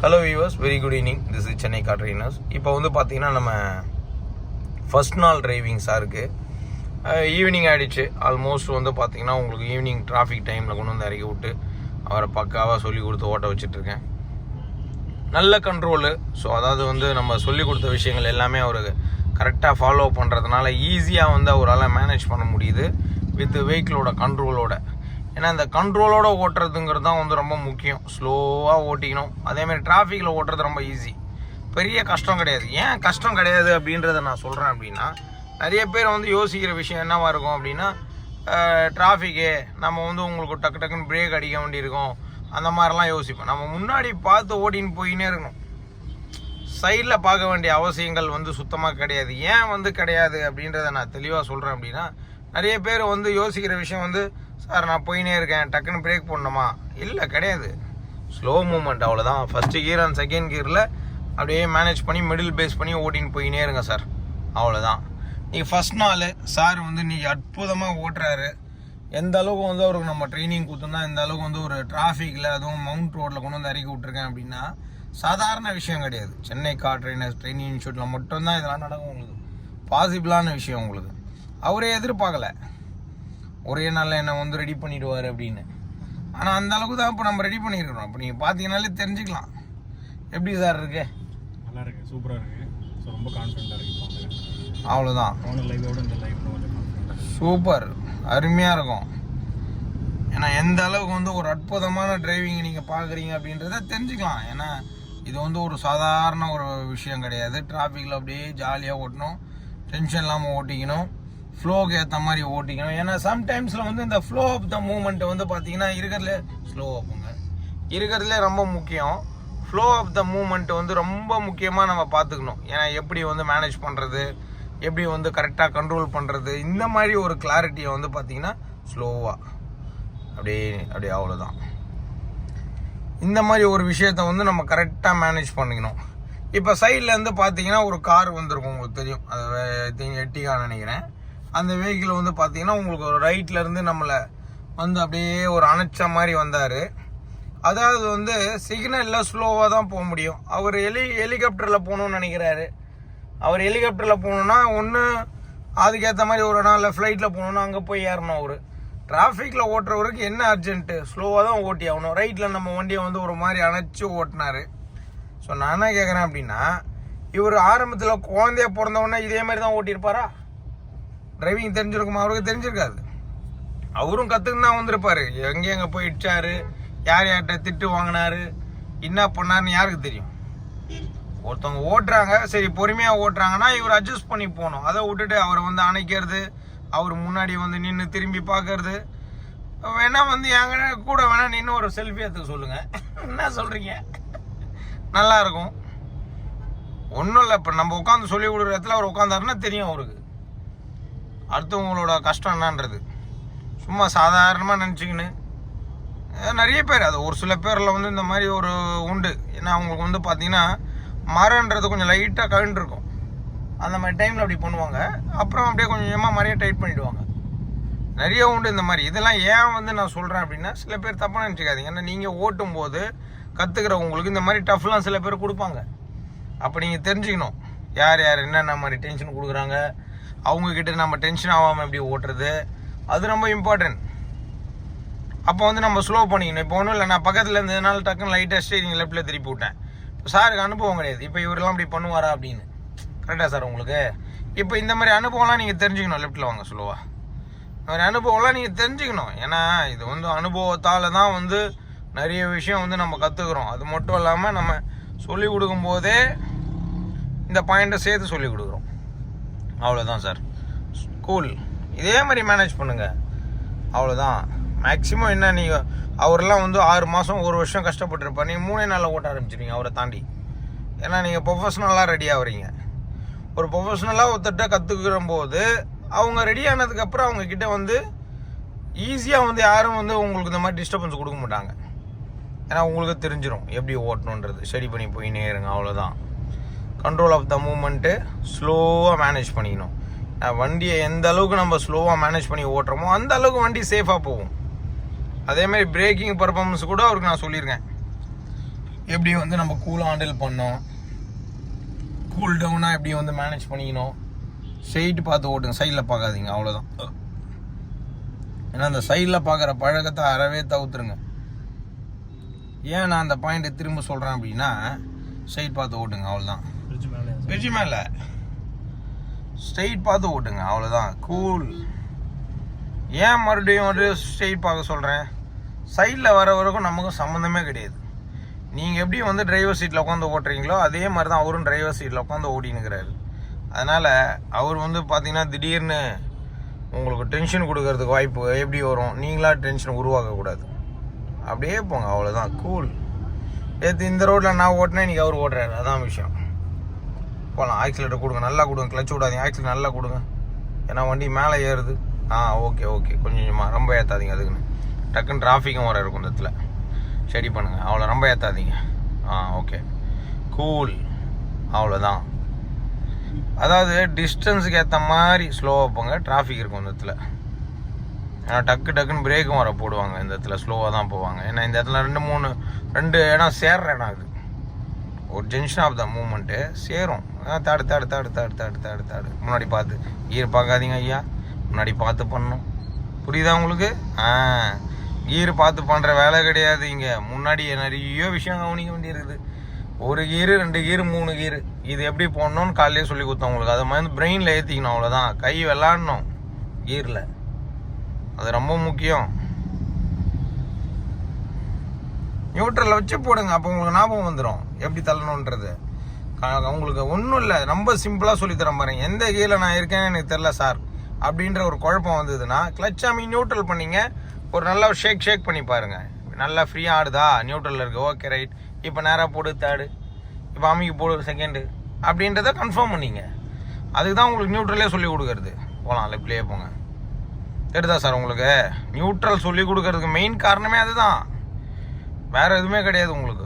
Hello viewers, very good evening. This is Chennai car trainers. இப்போ வந்து பார்த்தீங்கன்னா நம்ம ஃபஸ்ட் நாள் டிரைவிங் சாருக்கு ஈவினிங் ஆகிடுச்சு. ஆல்மோஸ்ட் வந்து பார்த்தீங்கன்னா உங்களுக்கு ஈவினிங் டிராஃபிக் டைமில் கொண்டு வந்து இறக்கி விட்டு அவரை பக்காவாக சொல்லி கொடுத்து ஓட்ட வச்சுட்ருக்கேன். நல்ல கண்ட்ரோலு. ஸோ அதாவது வந்து நம்ம சொல்லி கொடுத்த விஷயங்கள் எல்லாமே அவருக்கு கரெக்டாக ஃபாலோ பண்ணுறதுனால ஈஸியாக வந்து அவரால் மேனேஜ் பண்ண முடியுது வித் வெஹிக்கிளோட கண்ட்ரோலோட. ஏன்னா இந்த கண்ட்ரோலோடு ஓட்டுறதுங்கிறது தான் வந்து ரொம்ப முக்கியம். ஸ்லோவாக ஓட்டிக்கணும். அதேமாதிரி டிராஃபிக்கில் ஓட்டுறது ரொம்ப ஈஸி, பெரிய கஷ்டம் கிடையாது. ஏன் கஷ்டம் கிடையாது அப்படின்றத நான் சொல்கிறேன் அப்படின்னா, நிறைய பேர் வந்து யோசிக்கிற விஷயம் என்னவாக இருக்கும் அப்படின்னா, டிராஃபிக்கு நம்ம வந்து உங்களுக்கு டக்கு டக்குன்னு பிரேக் அடிக்க வேண்டியிருக்கும், அந்த மாதிரிலாம் யோசிப்போம். நம்ம முன்னாடி பார்த்து ஓட்டின்னு போயின்னே இருக்கணும். சைடில் பார்க்க வேண்டிய அவசியங்கள் வந்து சுத்தமாக கிடையாது. ஏன் வந்து கிடையாது அப்படின்றத நான் தெளிவாக சொல்கிறேன் அப்படின்னா, நிறைய பேர் வந்து யோசிக்கிற விஷயம் வந்து, சார் நான் போயினே இருக்கேன், டக்குன்னு பிரேக் பண்ணணுமா? இல்லை, கிடையாது. ஸ்லோ மூமெண்ட், அவ்வளோதான். ஃபஸ்ட்டு கியர் அண்ட் செகண்ட் கியரில் அப்படியே மேனேஜ் பண்ணி மிடில் பேஸ் பண்ணி ஓட்டின்னு போயினே இருங்க சார், அவ்வளோதான். நீங்கள் ஃபஸ்ட் நாள் சார் வந்து நீங்கள் அற்புதமாக ஓட்டுறாரு. எந்த அளவுக்கு வந்து அவருக்கு நம்ம ட்ரைனிங் கொடுத்தோம்னா, இந்த அளவுக்கு வந்து ஒரு டிராஃபிக்கில் அதுவும் மவுண்ட் ரோட்டில் கொண்டு வந்து இறக்கி விட்ருக்கேன் அப்படின்னா சாதாரண விஷயம் கிடையாது. சென்னை கார் ட்ரைனர்ஸ் ட்ரைனிங் இன்ஸ்டியூட்டில் மட்டும்தான் இதெல்லாம் நடக்கும். உங்களுக்கு பாசிபிளான விஷயம். உங்களுக்கு அவரே எதிர்பார்க்கல ஒரே நாளில் என்ன வந்து ரெடி பண்ணிவிடுவார் அப்படின்னு. ஆனால் அந்த அளவுக்கு தான் இப்போ நம்ம ரெடி பண்ணியிருக்கிறோம். இப்போ நீங்கள் பார்த்தீங்கன்னாலே தெரிஞ்சுக்கலாம். எப்படி சார் இருக்கு? நல்லா இருக்குது, சூப்பராக இருக்குது. ஸோ ரொம்ப கான்ஃபிடென்ட்டாக இருக்குது. அவ்வளோதான். இந்த லைவ் சூப்பர், அருமையாக இருக்கும். ஏன்னா எந்த அளவுக்கு வந்து ஒரு அற்புதமான டிரைவிங் நீங்கள் பார்க்குறீங்க அப்படின்றத தெரிஞ்சுக்கலாம். ஏன்னா இது வந்து ஒரு சாதாரண ஒரு விஷயம் கிடையாது. டிராஃபிக்கில் அப்படியே ஜாலியாக ஓட்டணும், டென்ஷன் இல்லாமல் ஓட்டிக்கணும், ஃப்ளோக்கு ஏற்ற மாதிரி ஓட்டிக்கணும். ஏன்னா சம்டைம்ஸில் வந்து இந்த ஃப்ளோ ஆஃப் த மூமெண்ட்டை வந்து பார்த்தீங்கன்னா இருக்கிறதுலே ஸ்லோ ஆகுங்க, இருக்கிறதுலே ரொம்ப முக்கியம். ஃப்ளோ ஆஃப் த மூமெண்ட்டு வந்து ரொம்ப முக்கியமாக நம்ம பார்த்துக்கணும். ஏன்னா எப்படி வந்து மேனேஜ் பண்ணுறது, எப்படி வந்து கரெக்டாக கண்ட்ரோல் பண்ணுறது, இந்த மாதிரி ஒரு கிளாரிட்டியை வந்து பார்த்திங்கன்னா ஸ்லோவாக அப்படியே அவ்வளோதான். இந்த மாதிரி ஒரு விஷயத்த வந்து நம்ம கரெக்டாக மேனேஜ் பண்ணிக்கணும். இப்போ சைட்லேருந்து பார்த்தீங்கன்னா ஒரு கார் வந்திருக்கும், உங்களுக்கு தெரியும், அது எட்டிகா நினைக்கிறேன். அந்த வெஹிக்கிள் வந்து பார்த்தீங்கன்னா உங்களுக்கு ஒரு ரைட்லேருந்து நம்மளை வந்து அப்படியே ஒரு அணைச்ச மாதிரி வந்தார். அதாவது வந்து சிக்னலில் ஸ்லோவாக தான் போக முடியும். அவர் ஹெலிகாப்டரில் போகணுன்னு நினைக்கிறாரு. அவர் ஹெலிகாப்டரில் போகணுன்னா ஒன்று அதுக்கேற்ற மாதிரி ஒரு நாளில் ஃப்ளைட்டில் போகணுன்னா அங்கே போய் ஏறணும். அவர் டிராஃபிக்கில் ஓட்டுறவருக்கு என்ன அர்ஜென்ட்டு, ஸ்லோவாக தான் ஓட்டி ஆகணும். ரைட்டில் நம்ம வண்டியை வந்து ஒரு மாதிரி அணைச்சி ஓட்டினார். ஸோ நான் என்ன கேட்குறேன் அப்படின்னா, இவர் ஆரம்பத்தில் குழந்தைய பிறந்தவொடனே இதே மாதிரி தான் ஓட்டியிருப்பாரா? டிரைவிங் தெரிஞ்சிருக்குமா? அவருக்கு தெரிஞ்சிருக்காது. அவரும் கற்றுக்குன்னு தான் வந்திருப்பார். எங்கே போய் இடிச்சாரு, யார்கிட்ட திட்டு வாங்கினாரு, என்ன பண்ணாருன்னு யாருக்கு தெரியும்? ஒருத்தவங்க ஓட்டுறாங்க, சரி பொறுமையாக ஓட்டுறாங்கன்னா இவர் அட்ஜஸ்ட் பண்ணி போகணும். அதை விட்டுட்டு அவரை வந்து அணைக்கிறது, அவர் முன்னாடி வந்து நின்று திரும்பி பார்க்கறது, வேணா வந்து எங்க கூட வேணா நின்று ஒரு செல்ஃபி எடுத்துக்க சொல்லுங்கள். என்ன சொல்கிறீங்க? நல்லாயிருக்கும். ஒன்றும் இல்லை, இப்போ நம்ம உட்காந்து சொல்லி கொடுக்குற இடத்துல அவர் உட்காந்தாருன்னா தெரியும் அவருக்கு அடுத்தவங்களோட கஷ்டம் என்னன்றது. சும்மா சாதாரணமாக நினச்சிக்கின்னு நிறைய பேர், அது ஒரு சில பேரில் வந்து இந்த மாதிரி ஒரு உண்டு. ஏன்னா அவங்களுக்கு வந்து பார்த்திங்கன்னா மரன்றது கொஞ்சம் லைட்டாக கழுண்டிருக்கும். அந்த மாதிரி டைமில் அப்படி பண்ணுவாங்க. அப்புறம் அப்படியே கொஞ்சமாக மறைய டைட் பண்ணிவிடுவாங்க. நிறைய உண்டு இந்த மாதிரி. இதெல்லாம் ஏன் வந்து நான் சொல்கிறேன் அப்படின்னா, சில பேர் தப்பாக நினச்சிக்காதீங்க. ஏன்னா நீங்கள் ஓட்டும் போது கற்றுக்கிறவங்களுக்கு இந்த மாதிரி டஃப்லாம் சில பேர் கொடுப்பாங்க. அப்போ நீங்கள் தெரிஞ்சுக்கணும் யார் என்னென்ன மாதிரி டென்ஷன் கொடுக்குறாங்க, அவங்கக்கிட்ட நம்ம டென்ஷன் ஆகாமல் எப்படி ஓட்டுறது, அது ரொம்ப இம்பார்ட்டன்ட். அப்போ வந்து நம்ம ஸ்லோ பண்ணிக்கணும். இப்போ ஒன்றும் இல்லை, நான் பக்கத்தில் இருந்ததுனால டக்குன்னு லைட்டாக ஸ்டீரிங் லெஃப்ட்டில் திருப்பி விட்டேன். இப்போ சாருக்கு அனுபவம் கிடையாது. இப்போ இவரெல்லாம் இப்படி பண்ணுவாரா அப்படின்னு. கரெக்டாக சார் உங்களுக்கு? இப்போ இந்த மாதிரி அனுபவம்லாம் நீங்கள் தெரிஞ்சுக்கணும். லெஃப்ட்டில் வாங்க ஸ்லோவாக. இந்த மாதிரி அனுபவம்லாம் நீங்கள் தெரிஞ்சுக்கணும். ஏன்னா இது வந்து அனுபவத்தால் தான் வந்து நிறைய விஷயம் வந்து நம்ம கற்றுக்குறோம். அது மட்டும் இல்லாமல் நம்ம சொல்லிக் கொடுக்கும்போதே இந்த பாயிண்ட்டை சேர்த்து சொல்லிக் கொடுக்குறோம். அவ்வளோதான் சார். ஸ்கூல் இதே மாதிரி மேனேஜ் பண்ணுங்கள், அவ்வளோதான். மேக்ஸிமம் என்ன, நீங்கள் அவரெல்லாம் வந்து 6 மாதம் 1 வருஷம் கஷ்டப்பட்டுருப்பார். நீங்கள் 3 நாளில் ஓட்ட ஆரம்பிச்சிருங்க அவரை தாண்டி. ஏன்னா நீங்கள் ப்ரொஃபஷ்னலாக ரெடி ஆகிறீங்க. ஒரு ப்ரொஃபஷ்னலாக ஒருத்தட்ட கற்றுக்கிற போது அவங்க ரெடி ஆனதுக்கப்புறம் அவங்கக்கிட்ட வந்து ஈஸியாக வந்து யாரும் வந்து உங்களுக்கு இந்த மாதிரி டிஸ்டர்பன்ஸ் கொடுக்க மாட்டாங்க. ஏன்னா உங்களுக்கு தெரிஞ்சிடும் எப்படி ஓட்டணுன்றது. ஸ்டடி பண்ணி போயினே இருங்க, அவ்வளோதான். கண்ட்ரோல் ஆஃப் த மூமெண்ட்டு ஸ்லோவாக மேனேஜ் பண்ணிக்கணும். வண்டியை எந்த அளவுக்கு நம்ம ஸ்லோவாக மேனேஜ் பண்ணி ஓட்டுறோமோ அந்த அளவுக்கு வண்டி சேஃபாக போகும். அதேமாதிரி பிரேக்கிங் பர்ஃபார்மன்ஸ் கூட அவருக்கு நான் சொல்லியிருக்கேன். எப்படி வந்து நம்ம கூலாக ஹேண்டில் பண்ணோம், கூல் டவுனாக எப்படி வந்து மேனேஜ் பண்ணிக்கணும். ஸ்ட்ரெயிட் பார்த்து ஓட்டுங்க, சைடில் பார்க்காதீங்க, அவ்வளோதான். ஏன்னா அந்த சைடில் பார்க்குற பழக்கத்தை அறவே தவிர்த்துருங்க. ஏன் நான் அந்த பாயிண்ட்டை திரும்ப சொல்கிறேன் அப்படின்னா, ஸ்ட்ரெயிட் பார்த்து ஓட்டுங்க, அவ்வளோதான். பிரிட்ஜு மேலே ஸ்ட்ரெயிட் பார்த்து ஓட்டுங்க, அவ்வளோதான். கூல். ஏன் மறுபடியும் ஒரு ஸ்ட்ரெயிட் பார்க்க சொல்கிறேன், சைடில் வர வரைக்கும் நமக்கும் சம்மந்தமே கிடையாது. நீங்கள் எப்படி வந்து டிரைவர் சீட்டில் உட்காந்து ஓட்டுறீங்களோ அதே மாதிரி தான் அவரும் டிரைவர் சீட்டில் உட்காந்து ஓட்டினுக்கிறாரு. அதனால் அவர் வந்து பார்த்தீங்கன்னா திடீர்னு உங்களுக்கு டென்ஷன் கொடுக்கறதுக்கு வாய்ப்பு எப்படி வரும், நீங்களாக டென்ஷன் உருவாக்கக்கூடாது. அப்படியே போங்க, அவ்வளோதான். கூல். நேற்று இந்த ரோட்டில் நான் ஓட்டினேன், இன்றைக்கி அவர் ஓட்டுறாரு, அதான் விஷயம். போகலாம். ஆக்சிலேட்டர் கொடுங்க, நல்லா கொடுங்க, கிளச் விடாதீங்க, ஆக்சிலேட்டர் நல்லா கொடுங்க. ஏன்னா வண்டி மேலே ஏறுது. ஓகே கொஞ்சம் கொஞ்சமாக, ரொம்ப ஏற்றாதீங்க. அதுக்குன்னு டக்குன்னு டிராஃபிக்கும் வர இருக்கும் இந்த இடத்துல. ஸ்டடி பண்ணுங்கள், அவ்வளோ ரொம்ப ஏற்றாதீங்க. ஓகே கூல், அவ்வளோதான். அதாவது டிஸ்டன்ஸுக்கு ஏற்ற மாதிரி ஸ்லோவாக போங்க, டிராஃபிக் இருக்கும் இந்த இடத்துல. ஏன்னா டக்குன்னு பிரேக்கும் வர போடுவாங்க இந்த இடத்துல, ஸ்லோவாக தான் போவாங்க. ஏன்னா இந்த இடத்துல 2 இடம் சேர்ற இடம் அது, ஒரு ஜங்ஷன் ஆஃப் த மூமெண்ட்டு சேரும். தாடு முன்னாடி பார்த்து கீர் பார்க்காதீங்க ஐயா, முன்னாடி பார்த்து பண்ணணும். புரியுதா உங்களுக்கு? கீர் பார்த்து பண்ணுற வேலை கிடையாது இங்கே. முன்னாடி நிறைய விஷயம் கவனிக்க வேண்டியிருக்குது. 1 கீரு 2 கீரு 3 கீரு, இது எப்படி போடணும்னு காலையிலே சொல்லி கொடுத்தோம் உங்களுக்கு. அதை மாதிரி பிரெயினில் ஏற்றிக்கணும், அவ்வளோதான். கை விளாடணும் கீரில், அது ரொம்ப முக்கியம். நியூட்ரலில் வச்சு போடுங்க, அப்போ உங்களுக்கு ஞாபகம் வந்துடும் எப்படி தள்ளணுன்றது. உங்களுக்கு ஒன்றும் இல்லை, ரொம்ப சிம்பிளாக சொல்லித்தரேன் பாருங்க. எந்த கீரில் நான் இருக்கேன்னு எனக்கு தெரில சார் அப்படின்ற ஒரு குழப்பம் வந்ததுன்னா, கிளச் அமி நியூட்ரல் பண்ணிங்க, ஒரு நல்லா ஷேக் பண்ணி பாருங்கள். நல்லா ஃப்ரீயாக ஆடுதா, நியூட்ரலில் இருக்குது, ஓகே ரைட். இப்போ நேராக போடு தேர்டு, இப்போ அமிக்கு போடு செகண்டு, அப்படின்றத கன்ஃபார்ம் பண்ணிங்க. அதுக்கு தான் உங்களுக்கு நியூட்ரலே சொல்லி கொடுக்குறது. போகலாம், லெஃப்ட்லேயே போங்க. தெரியுதா சார் உங்களுக்கு? நியூட்ரல் சொல்லி கொடுக்கறதுக்கு மெயின் காரணமே அதுதான், வேறு எதுவுமே கிடையாது உங்களுக்கு.